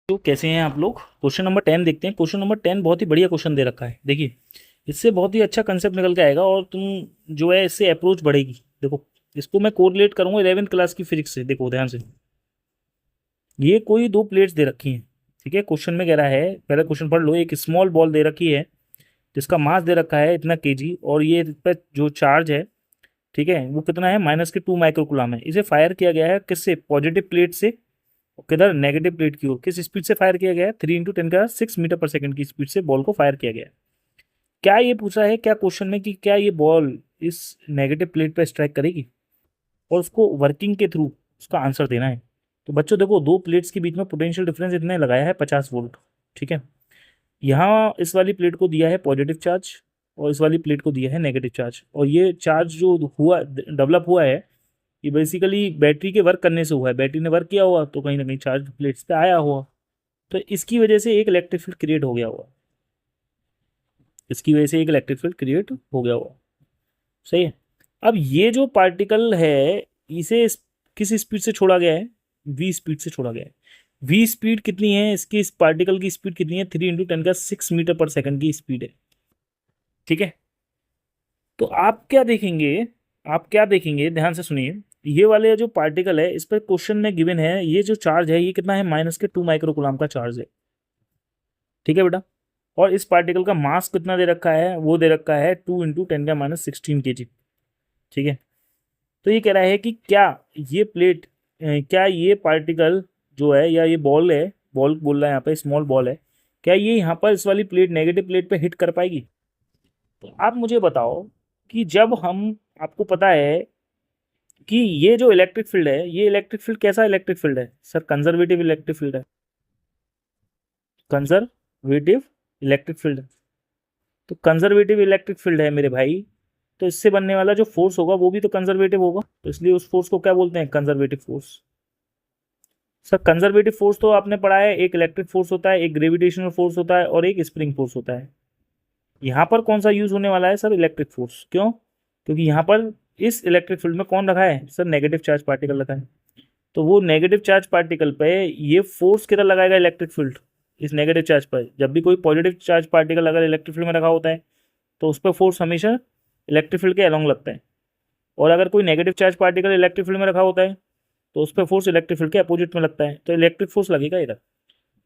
तो कैसे हैं आप लोग। क्वेश्चन नंबर 10 देखते हैं। क्वेश्चन नंबर 10 बहुत ही बढ़िया क्वेश्चन दे रखा है। देखिए, इससे बहुत ही अच्छा कंसेप्ट निकल के आएगा और तुम जो है इससे अप्रोच बढ़ेगी। देखो, इसको मैं कोरिलेट करूंगा 11th क्लास की फिजिक्स से। देखो ध्यान से, ये कोई दो प्लेट्स दे रखी हैं। ठीक है, क्वेश्चन में कह रहा है, पहला क्वेश्चन पढ़ लो। एक स्मॉल बॉल दे रखी है जिसका मास दे रखा है इतना केजी, और ये इस पर जो चार्ज है, ठीक है, वो कितना है, -2 माइक्रोकुलाम है। इसे फायर किया गया है किससे, पॉजिटिव प्लेट से। किधर, नेगेटिव प्लेट की ओर। किस स्पीड से फायर किया गया है, 3 × 10⁶ मीटर पर सेकंड की स्पीड से बॉल को फायर किया गया है। क्या ये पूछा है क्या क्वेश्चन में कि क्या ये बॉल इस नेगेटिव प्लेट पर स्ट्राइक करेगी, और उसको वर्किंग के थ्रू उसका आंसर देना है। तो बच्चों देखो, दो प्लेट्स के बीच में पोटेंशियल डिफरेंस इतने लगाया है 50 वोल्ट। ठीक है, यहाँ इस वाली प्लेट को दिया है पॉजिटिव चार्ज और इस वाली प्लेट को दिया है नेगेटिव चार्ज, और ये चार्ज जो हुआ, डेवलप हुआ है, ये बेसिकली बैटरी के वर्क करने से हुआ है। बैटरी ने वर्क किया हुआ तो कहीं ना कहीं चार्ज प्लेट्स पे आया हुआ, तो इसकी वजह से एक इलेक्ट्रिक फील्ड क्रिएट हो गया हुआ। इसकी वजह से एक इलेक्ट्रिक फील्ड क्रिएट हो गया हुआ। सही है। अब ये जो पार्टिकल है, इसे किस स्पीड से छोड़ा गया है, वी स्पीड से छोड़ा गया है। वी स्पीड कितनी है इसकी, इस पार्टिकल की स्पीड कितनी है, 3 × 10⁶ मीटर पर सेकंड की स्पीड है। ठीक है, तो आप क्या देखेंगे, आप क्या देखेंगे, ध्यान से सुनिए। ये वाले जो पार्टिकल है, इस पर क्वेश्चन में गिवन है ये जो चार्ज है, ये कितना है, -2 माइक्रोकुलाम का चार्ज है। ठीक है बेटा, और इस पार्टिकल का मास कितना दे रखा है, वो दे रखा है 2 × 10⁻16 kg। ठीक है, तो ये कह रहा है कि क्या ये प्लेट, क्या ये पार्टिकल जो है, या ये बॉल है, बॉल बोल रहा है यहाँ पे, स्मॉल बॉल है, क्या ये यहाँ पर इस वाली प्लेट, नेगेटिव प्लेट पे हिट कर पाएगी। तो आप मुझे बताओ कि जब हम, आपको पता है कि ये जो इलेक्ट्रिक फील्ड है, ये इलेक्ट्रिक फील्ड कैसा इलेक्ट्रिक फील्ड है सर, कंजर्वेटिव इलेक्ट्रिक फील्ड है। कंजर्वेटिव इलेक्ट्रिक फील्ड है। तो कंजर्वेटिव इलेक्ट्रिक फील्ड है मेरे भाई, तो इससे बनने वाला जो फोर्स होगा वो भी तो कंजर्वेटिव होगा, तो इसलिए उस फोर्स को क्या बोलते हैं, conservative force. Sir conservative force तो आपने पढ़ा है, एक इलेक्ट्रिक फोर्स होता है, एक ग्रेविटेशनल फोर्स होता है, और एक स्प्रिंग फोर्स होता है। यहाँ पर कौन सा यूज होने वाला है सर, इलेक्ट्रिक फोर्स। क्यों, क्योंकि यहाँ पर इस इलेक्ट्रिक फील्ड में कौन रखा है सर, नेगेटिव चार्ज पार्टिकल रखा है। तो वो नेगेटिव चार्ज पार्टिकल पे ये फोर्स किधर लगाएगा, इलेक्ट्रिक फील्ड, इस नेगेटिव चार्ज पर। जब भी कोई पॉजिटिव चार्ज पार्टिकल अगर इलेक्ट्रिक फील्ड में रखा होता है, तो उस पर फोर्स हमेशा इलेक्ट्रिक फील्ड के अलॉन्ग लगता है, और अगर कोई negative charge particle electric field में रखा होता है, तो उस पर फोर्स इलेक्ट्रिक फील्ड के अपोजिट में लगता है, तो इलेक्ट्रिक फोर्स लगेगा इधर।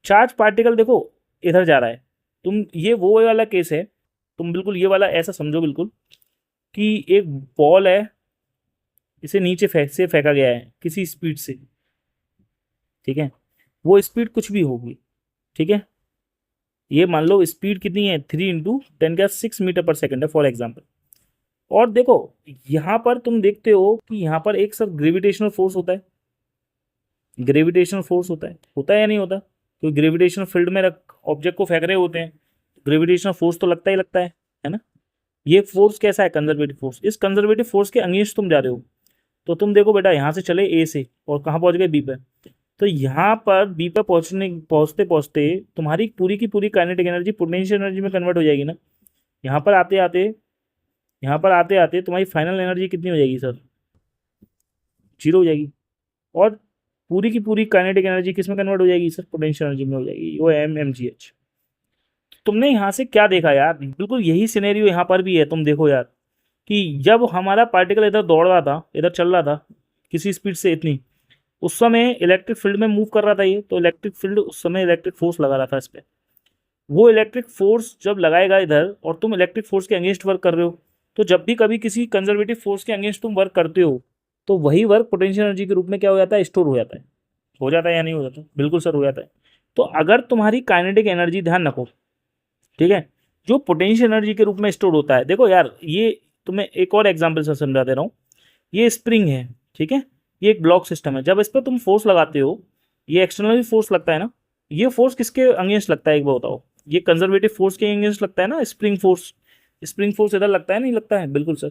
चार्ज पार्टिकल देखो इधर जा रहा है, तुम ये वो वाला केस है, तुम बिल्कुल ये वाला ऐसा समझो बिल्कुल कि एक बॉल है, इसे नीचे फेंका गया है किसी स्पीड से। ठीक है, वो स्पीड कुछ भी होगी। ठीक है, ये मान लो स्पीड कितनी है, 3 × 10⁶ मीटर पर सेकंड है फॉर एग्जाम्पल। और देखो, यहां पर तुम देखते हो कि यहां पर एक सर ग्रेविटेशनल फोर्स होता है। ग्रेविटेशनल फोर्स होता है या नहीं होता, क्योंकि ग्रेविटेशनल फील्ड में रख ऑब्जेक्ट को फेंक रहे होते हैं, ग्रेविटेशनल फोर्स तो लगता ही लगता है ना। ये फोर्स कैसा है, कंजर्वेटिव फोर्स। इस कंजर्वेटिव फोर्स के अगेंस्ट तुम जा रहे हो, तो तुम देखो बेटा, यहाँ से चले ए से और कहाँ पहुंच गए, बी पे। तो यहाँ पर बी पे पहुंचते पहुंचते तुम्हारी पूरी की पूरी काइनेटिक एनर्जी पोटेंशियल एनर्जी में कन्वर्ट हो जाएगी ना। यहाँ पर आते आते, यहाँ पर आते आते तुम्हारी फाइनल एनर्जी कितनी हो जाएगी सर, 0 हो जाएगी। और पूरी की पूरी काइनेटिक एनर्जी किस में कन्वर्ट हो जाएगी सर, पोटेंशियल एनर्जी में हो जाएगी, वो mgh। तुमने यहाँ से क्या देखा यार, बिल्कुल यही सिनेरियो यहाँ पर भी है। तुम देखो यार कि जब हमारा पार्टिकल इधर दौड़ रहा था, इधर चल रहा था किसी स्पीड से इतनी, उस समय इलेक्ट्रिक फील्ड में मूव कर रहा था ये, तो इलेक्ट्रिक फील्ड उस समय इलेक्ट्रिक फोर्स लगा रहा था इस पर। वो इलेक्ट्रिक फोर्स जब लगाएगा इधर, और तुम इलेक्ट्रिक फोर्स के अगेंस्ट वर्क कर रहे हो, तो जब भी कभी किसी कंजर्वेटिव फोर्स के अगेंस्ट तुम वर्क करते हो, तो वही वर्क पोटेंशियल एनर्जी के रूप में क्या हो जाता है, स्टोर हो जाता है। हो जाता है या नहीं हो जाता, बिल्कुल सर हो जाता है। तो अगर तुम्हारी काइनेटिक एनर्जी, ध्यान रखो, ठीक है, जो पोटेंशियल एनर्जी के रूप में स्टोर होता है, देखो यार ये तुम्हें एक और एग्जांपल से समझा दे रहा हूँ। ये स्प्रिंग है, ठीक है, ये एक ब्लॉक सिस्टम है। जब इस पर तुम फोर्स लगाते हो, ये एक्सटर्नल फोर्स लगता है ना, ये फोर्स किसके अगेंस्ट लगता है एक बार बताओ, ये कंजर्वेटिव फोर्स के अगेंस्ट लगता है ना, स्प्रिंग फोर्स। स्प्रिंग फोर्स इधर लगता है, नहीं लगता है, बिल्कुल सर।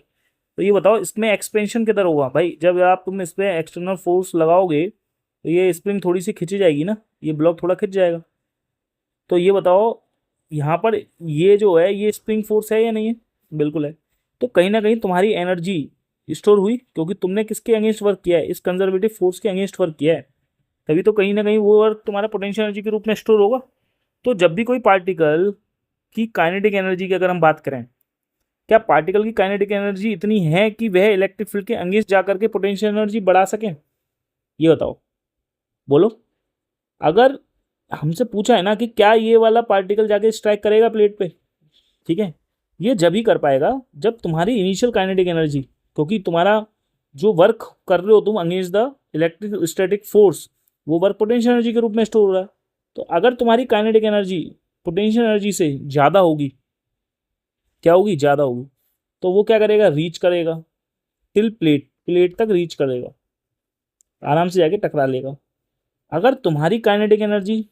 तो ये बताओ इसमें एक्सपेंशन किधर होगा भाई, जब आप तुम इस पर एक्सटर्नल फोर्स लगाओगे, तो ये स्प्रिंग थोड़ी सी खिंची जाएगी ना, ये ब्लॉक थोड़ा खिंच जाएगा। तो ये बताओ यहाँ पर ये जो है, ये स्प्रिंग फोर्स है या नहीं है, बिल्कुल है। तो कहीं ना कहीं तुम्हारी एनर्जी स्टोर हुई, क्योंकि तुमने किसके अगेंस्ट वर्क किया है, इस कंजर्वेटिव फोर्स के अगेंस्ट वर्क किया है। तभी तो कहीं ना कहीं वो वर्क तुम्हारा पोटेंशियल एनर्जी के रूप में स्टोर होगा। तो जब भी कोई पार्टिकल की काइनेटिक एनर्जी की अगर हम बात करें, क्या पार्टिकल की काइनेटिक एनर्जी इतनी है कि वह इलेक्ट्रिक फील्ड के अगेंस्ट जाकर के पोटेंशियल एनर्जी बढ़ा सके? ये बताओ, बोलो। अगर हमसे पूछा है ना कि क्या ये वाला पार्टिकल जाके स्ट्राइक करेगा प्लेट पे, ठीक है, ये जब ही कर पाएगा जब तुम्हारी इनिशियल काइनेटिक एनर्जी, क्योंकि तुम्हारा जो वर्क कर रहे हो तुम against the electric static force, वो वर्क पोटेंशियल एनर्जी के रूप में स्टोर हो रहा है। तो अगर तुम्हारी काइनेटिक एनर्जी पोटेंशियल एनर्जी से ज़्यादा होगी, क्या होगी, ज़्यादा होगी, तो वो क्या करेगा, रीच करेगा टिल प्लेट तक रीच करेगा, आराम से जाके टकरा लेगा। अगर तुम्हारी काइनेटिक एनर्जी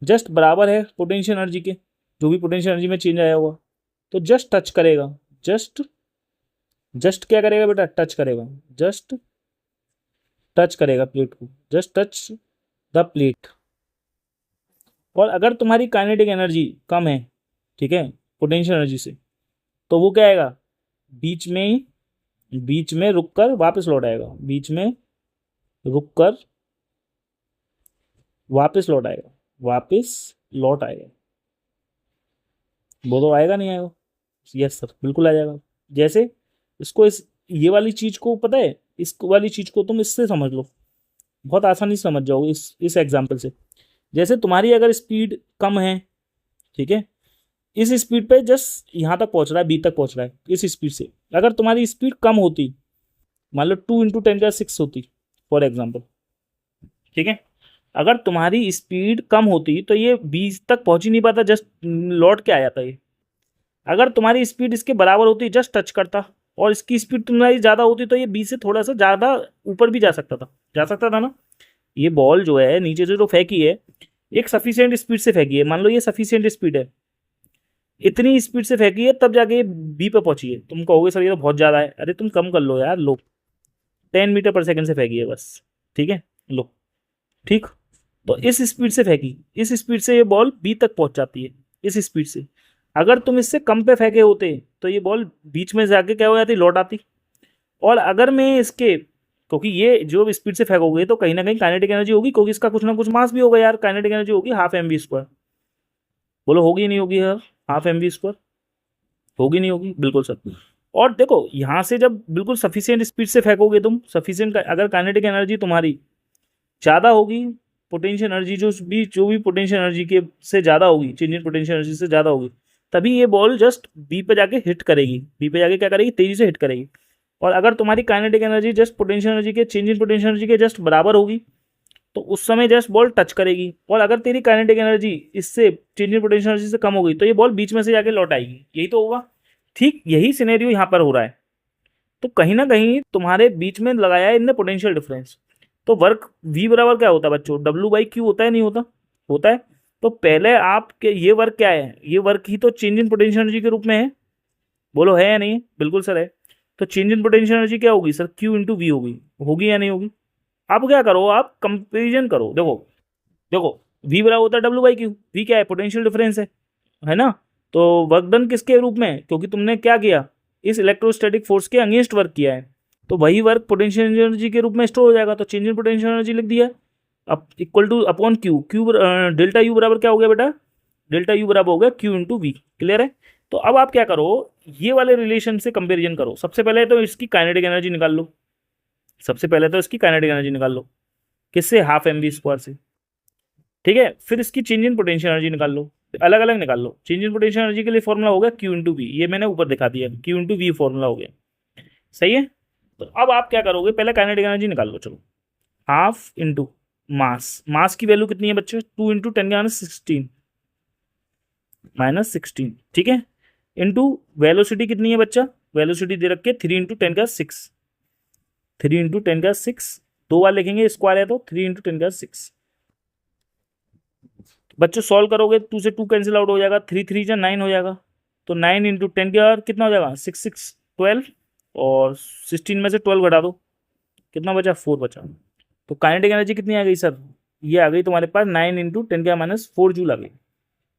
जस्ट बराबर है पोटेंशियल एनर्जी के, जो भी पोटेंशियल एनर्जी में चेंज आया होगा, तो जस्ट टच करेगा, जस्ट क्या करेगा बेटा, टच करेगा, जस्ट टच करेगा प्लेट को, जस्ट टच द प्लेट। और अगर तुम्हारी काइनेटिक एनर्जी कम है, ठीक है, पोटेंशियल एनर्जी से, तो वो क्या आएगा, बीच में रुक कर वापस लौट आएगा, बीच में रुक कर वापस लौट आएगा, वापस लौट आएगा। वो तो आएगा, नहीं आएगा? यस सर, बिल्कुल आ जाएगा। जैसे इसको ये वाली चीज को पता है, इस वाली चीज को तुम इससे समझ लो, बहुत आसानी से समझ जाओगे इस एग्जाम्पल से। जैसे तुम्हारी अगर स्पीड कम है, ठीक है, इस स्पीड पे जस्ट यहाँ तक पहुँच रहा है, बी तक पहुँच रहा है, इस स्पीड से अगर तुम्हारी स्पीड कम होती, मान लो 2 × 10⁶ होती फॉर एग्जाम्पल, ठीक है, अगर तुम्हारी स्पीड कम होती तो ये 20 तक पहुँच ही नहीं पाता, जस्ट लौट के आ जाता ये। अगर तुम्हारी स्पीड इसके बराबर होती, जस्ट टच करता, और इसकी स्पीड तुम्हारी ज़्यादा होती, तो ये 20 से थोड़ा सा ज़्यादा ऊपर भी जा सकता था ना। ये बॉल जो है नीचे से जो फेंकी है, एक सफिशियंट स्पीड से फेंकी है, मान लो ये सफिशियंट स्पीड है, इतनी स्पीड से फेंकी है, तब जाके बी पे पहुंची है। तुम कहोगे सर ये तो बहुत ज़्यादा है, अरे तुम कम कर लो यार, लो 10 मीटर/सेकंड से फेंकी है बस, ठीक है, लो, ठीक। तो इस स्पीड से फेंकी, इस स्पीड से ये बॉल बी तक पहुंच जाती है, इस स्पीड से। अगर तुम इससे कम पे फेंके होते तो ये बॉल बीच में जाके क्या हो जाती, लौट आती। और अगर मैं इसके, क्योंकि ये जो स्पीड से फेंकोगे तो कहीं ना कहीं काइनेटिक एनर्जी होगी, क्योंकि इसका कुछ ना कुछ मास भी होगा यार, काइनेटिक एनर्जी होगी 1/2 mv²। बोलो होगी नहीं होगी यार, 1/2 mv²? होगी नहीं होगी, बिल्कुल सर। और देखो यहाँ से जब बिल्कुल सफिशियंट स्पीड से फेंकोगे तुम, सफिशियंट अगर काइनेटिक एनर्जी तुम्हारी ज़्यादा होगी, पोटेंशियल एनर्जी जो भी पोटेंशियल एनर्जी के से ज़्यादा होगी, चेंज इन पोटेंशियल एनर्जी से ज़्यादा होगी, तभी ये बॉल जस्ट बी पे जाके हिट करेगी, बी पे जाके क्या करेगी, तेजी से हिट करेगी। और अगर तुम्हारी kinetic energy just potential energy के, चेंज इन पोटेंशियल एनर्जी के जस्ट बराबर होगी, तो उस समय जस्ट बॉल टच करेगी। और अगर तेरी काइनेटिक एनर्जी इससे, चेंज इन पोटेंशियल एनर्जी से कम हो गई, तो ये बॉल बीच में से जाके लौट आएगी। यही तो होगा, ठीक यही सिनेरियो यहाँ पर हो रहा है। तो कहीं ना कहीं तुम्हारे बीच में लगाया है इनने पोटेंशियल डिफरेंस। तो वर्क V बराबर क्या होता है बच्चों, W/Q होता है, नहीं होता? होता है। तो पहले आपके ये वर्क क्या है, ये वर्क ही तो चेंज इन पोटेंशियल एनर्जी के रूप में है। बोलो है या नहीं? बिल्कुल सर है। तो चेंज इन पोटेंशियल एनर्जी क्या होगी सर, Q/V होगी या नहीं होगी? आप क्या करो, आप कंपेरिजन करो। देखो V बराबर होता है W/Q। V क्या है, पोटेंशियल डिफरेंस है ना। तो वर्क डन किसके रूप में, क्योंकि तुमने क्या किया, इस इलेक्ट्रोस्टैटिक फोर्स के अगेंस्ट वर्क किया है, तो वही वर्क पोटेंशियल एनर्जी के रूप में स्टोर हो जाएगा। तो चेंज इन पोटेंशियल एनर्जी लिख दिया, अब equal two upon Q, delta U बराबर क्या हो गया बेटा, डेल्टा यू बराबर हो गया Q/V। क्लियर है? तो अब आप क्या करो, ये वाले रिलेशन से कंपेरिजन करो। सबसे पहले तो इसकी काइनेटिक एनर्जी निकाल लो, किससे, 1/2 mv² से, ठीक है। फिर इसकी चेंज इन पोटेंशियल एनर्जी निकाल लो, अलग अलग निकाल लो। चेंज इन पोटेंशियल एनर्जी के लिए फॉर्मूला हो गया Q/V, ये मैंने ऊपर दिखा दिया, Q/V फॉर्मूला हो गया, सही है। तो अब आप क्या करोगे, पहले काइनेटिक एनर्जी निकाल लो। चलो 1/2 इंटू मास की वैल्यू कितनी है बच्चों, 2 × 10⁻16, ठीक है, इंटू वेलोसिटी कितनी है बच्चा, वेलोसिटी दे रखे 3 × 10⁻6, दो बार लिखेंगे, स्क्वायर है तो 3 × 10⁻6। बच्चों सॉल्व करोगे, 2 से 2 कैंसिल आउट हो जाएगा, 3 3 9 हो जाएगा। तो 9 × 10 कितना हो जाएगा, 6 6 12, और 16 में से 12 घटा दो, कितना बचा, 4 बचा। तो काइनेटिक एनर्जी कितनी आ गई सर, ये आ गई तुम्हारे पास 9 × 10⁻4 जूल आ गई।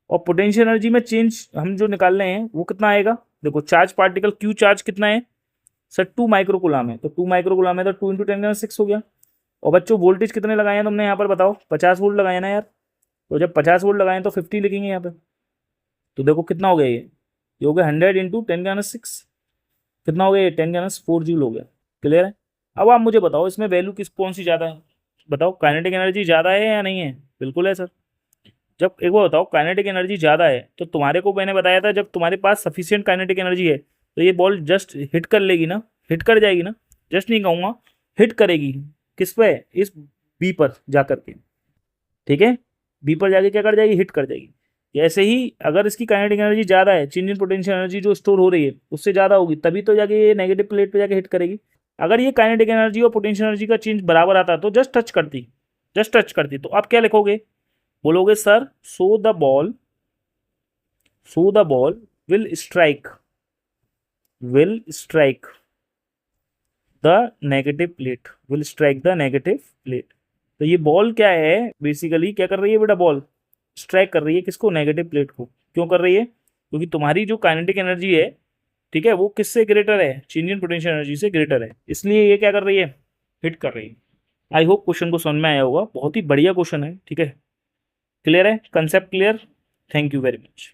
और पोटेंशियल एनर्जी में चेंज हम जो निकाल रहे हैं वो कितना आएगा, देखो चार्ज पार्टिकल Q चार्ज कितना है सर, 2 माइक्रो कूलम है, तो 2 माइक्रो कूलम है तो 2 × 10⁻6 हो गया। और बच्चों वोल्टेज कितने लगाए हैं तुमने यहाँ पर बताओ, 50 वोल्ट लगाए ना यार। तो जब 50 वोल्ट लगाए तो 50 लिखेंगे यहाँ पे। तो देखो कितना हो गया ये हो गया 100 इंटू 10⁻6, कितना हो गया ये 10⁻4 जूल हो गया। क्लियर है। अब आप मुझे बताओ इसमें वैल्यू कौन सी ज़्यादा है, बताओ काइनेटिक एनर्जी ज़्यादा है या नहीं है। बिल्कुल है सर। जब एक बार बताओ काइनेटिक एनर्जी ज़्यादा है तो तुम्हारे को मैंने बताया था जब तुम्हारे पास सफिशियंट काइनेटिक एनर्जी है तो ये बॉल जस्ट हिट कर लेगी ना, हिट कर जाएगी ना, जस्ट नहीं कहूँगा, हिट करेगी। किस पे, इस बी पर जा करके, ठीक है, बी पर जाके क्या कर जाएगी, हिट कर जाएगी। ऐसे ही अगर इसकी काइनेटिक एनर्जी ज़्यादा है, चेंज इन पोटेंशियल एनर्जी जो स्टोर हो रही है उससे ज़्यादा होगी तभी तो जाके ये नेगेटिव प्लेट पे जाके हिट करेगी। अगर ये काइनेटिक एनर्जी और पोटेंशियल एनर्जी का चेंज बराबर आता तो जस्ट टच करती, जस्ट टच करती। तो आप क्या लिखोगे, बोलोगे sir so the ball will strike the negative plate, will strike the negative plate. तो ये बॉल क्या है, बेसिकली क्या कर रही है बेटा, बॉल स्ट्राइक कर रही है किसको, नेगेटिव प्लेट को। क्यों कर रही है, क्योंकि तुम्हारी जो काइनेटिक एनर्जी है, ठीक है, वो किससे ग्रेटर है, चेंज इन पोटेंशियल एनर्जी से ग्रेटर है, इसलिए ये क्या कर रही है, हिट कर रही है। आई होप क्वेश्चन को समझ में आया होगा, बहुत ही बढ़िया क्वेश्चन है, ठीक है। क्लियर है, concept clear. Thank you very much.